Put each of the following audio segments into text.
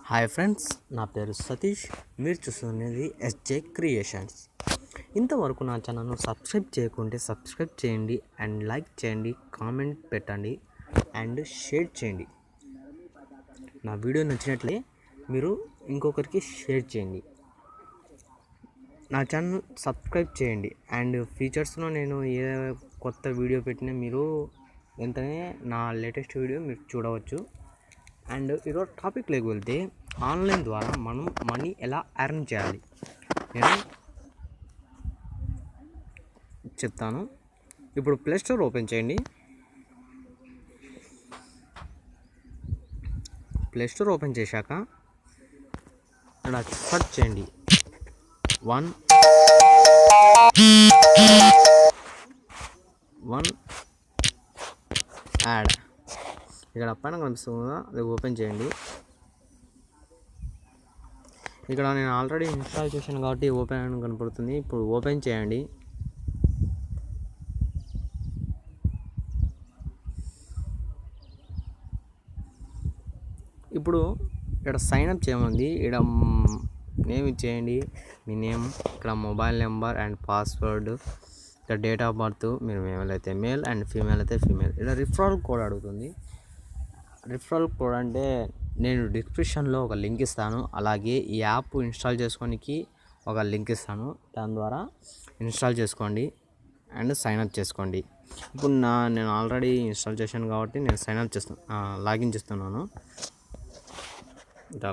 Hi friends, నా పేరు సతీష్. మీరు చూస్తున్నది ఎస్జే క్రియేషన్స్. ఇంతవరకు నా ఛానల్ను సబ్స్క్రైబ్ చేయకుంటే సబ్స్క్రైబ్ చేయండి అండ్ లైక్ చేయండి, కామెంట్ పెట్టండి అండ్ షేర్ చేయండి. నా వీడియో నచ్చినట్లే మీరు ఇంకొకరికి షేర్ చేయండి. నా ఛానల్ సబ్స్క్రైబ్ చేయండి అండ్ ఫీచర్స్లో నేను ఏ కొత్త వీడియో పెట్టినా మీరు వెంటనే నా లేటెస్ట్ వీడియో మీరు చూడవచ్చు. అండ్ ఈరోజు టాపిక్లోకి వెళ్తే ఆన్లైన్ ద్వారా మనం మనీ ఎలా ఎర్న్ చేయాలి నేను చెప్తాను. ఇప్పుడు ప్లే స్టోర్ ఓపెన్ చేయండి. ప్లే స్టోర్ ఓపెన్ చేశాక ఇక్కడ సెర్చ్ చేయండి వన్ యాడ్. ఇక్కడ పైన కనిపిస్తుందా, అది ఓపెన్ చేయండి. ఇక్కడ నేను ఆల్రెడీ ఇన్స్టాల్ చేశాను కాబట్టి ఓపెన్ అని కనపడుతుంది. ఇప్పుడు ఓపెన్ చేయండి. ఇప్పుడు ఇక్కడ సైన్అప్ చేయమంది. ఇక్కడ నేమ్ ఇచ్చేయండి, మీ నేమ్, ఇక్కడ మొబైల్ నెంబర్ అండ్ పాస్వర్డ్, ఇక్కడ డేట్ ఆఫ్ బర్త్, మీరు మేల్ అయితే మేల్ అండ్ ఫీమేల్ అయితే ఫీమేల్. ఇక్కడ రిఫరల్ కోడ్ అడుగుతుంది. రిఫరల్ కోడ్ అంటే నేను డిస్క్రిప్షన్లో ఒక లింక్ ఇస్తాను, అలాగే ఈ యాప్ ఇన్స్టాల్ చేసుకోనికి ఒక లింక్ ఇస్తాను. దాని ద్వారా ఇన్స్టాల్ చేసుకోండి అండ్ సైన్అప్ చేసుకోండి. ఇప్పుడు నేను ఆల్రెడీ ఇన్స్టాల్ చేశాను కాబట్టి నేను సైన్అప్ లాగిన్ చేస్తున్నాను. ఇలా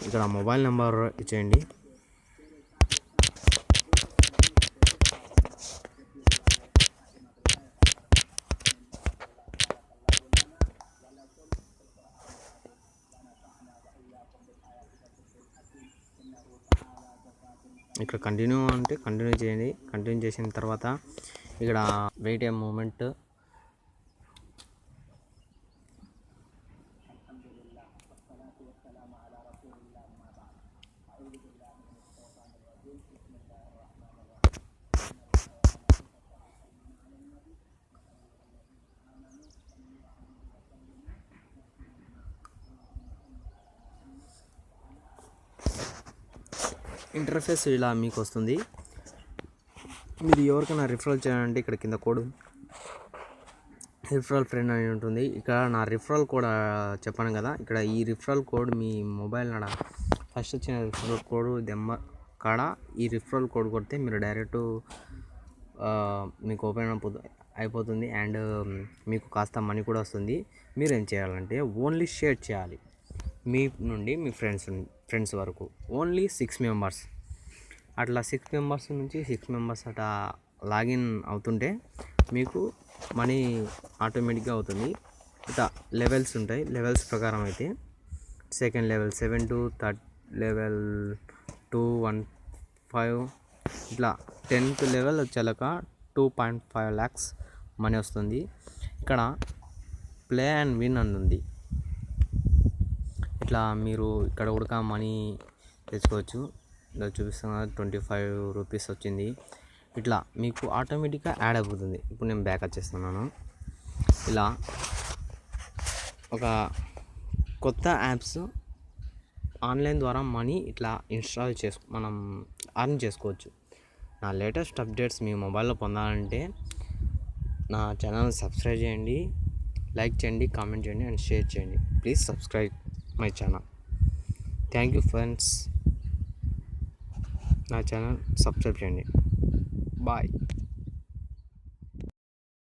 ఇక్కడ మొబైల్ నెంబర్ ఇచ్చేయండి. ఇక్కడ కంటిన్యూ అంటే కంటిన్యూ చేయండి. కంటిన్యూ చేసిన తర్వాత ఇక్కడ వెయిట్ ఏ మూమెంట్. ఇంటర్ఫేస్ ఇలా మీకు వస్తుంది. మీరు ఎవరికైనా రిఫరల్ చేయాలంటే ఇక్కడ కింద కోడ్ రిఫరల్ ఫ్రెండ్ అని ఉంటుంది. ఇక్కడ నా రిఫరల్ కోడ్ చెప్పాను కదా, ఇక్కడ ఈ రిఫరల్ కోడ్ మీ మొబైల్ నాడ ఫస్ట్ వచ్చిన రిఫరల్ కోడ్ కాడ ఈ రిఫరల్ కోడ్ కొడితే మీరు డైరెక్ట్ మీకు ఓపెన్ అయిపోతుంది అండ్ మీకు కాస్త మనీ కూడా వస్తుంది. మీరు ఏం చేయాలంటే ఓన్లీ షేర్ చేయాలి, మీ నుండి మీ ఫ్రెండ్స్ వరకు ఓన్లీ 6 మెంబర్స్. అట్లా 6 మెంబర్స్ నుంచి 6 మెంబర్స్ అట్లా లాగిన్ అవుతుంటే మీకు మనీ ఆటోమేటిక్గా అవుతుంది. ఇట్లా లెవెల్స్ ఉంటాయి. లెవెల్స్ ప్రకారం అయితే second level 7 to third level 215 ఇట్లా 10th లెవెల్ వచ్చాక 2.5 lakhs మనీ వస్తుంది. ఇక్కడ ప్లే అండ్ విన్ అని ఉంది. ఇట్లా మీరు ఇక్కడ కూడా మనీ తెచ్చుకోవచ్చు. ఇలా చూపిస్తున్నా 25 రూపీస్ వచ్చింది. ఇట్లా మీకు ఆటోమేటిక్గా యాడ్ అయిపోతుంది. ఇప్పుడు నేను బ్యాక్ వచ్చేస్తున్నాను. ఇలా ఒక కొత్త యాప్స్ ఆన్లైన్ ద్వారా మనీ ఇట్లా ఇన్స్టాల్ మనం అర్న్ చేసుకోవచ్చు. నా లేటెస్ట్ అప్డేట్స్ మీ మొబైల్లో పొందాలంటే నా ఛానల్ సబ్స్క్రైబ్ చేయండి, లైక్ చేయండి, కామెంట్ చేయండి అండ్ షేర్ చేయండి. Please subscribe my channel. Thank you friends. నా ఛానల్ సబ్స్క్రైబ్ చేయండి. బాయ్.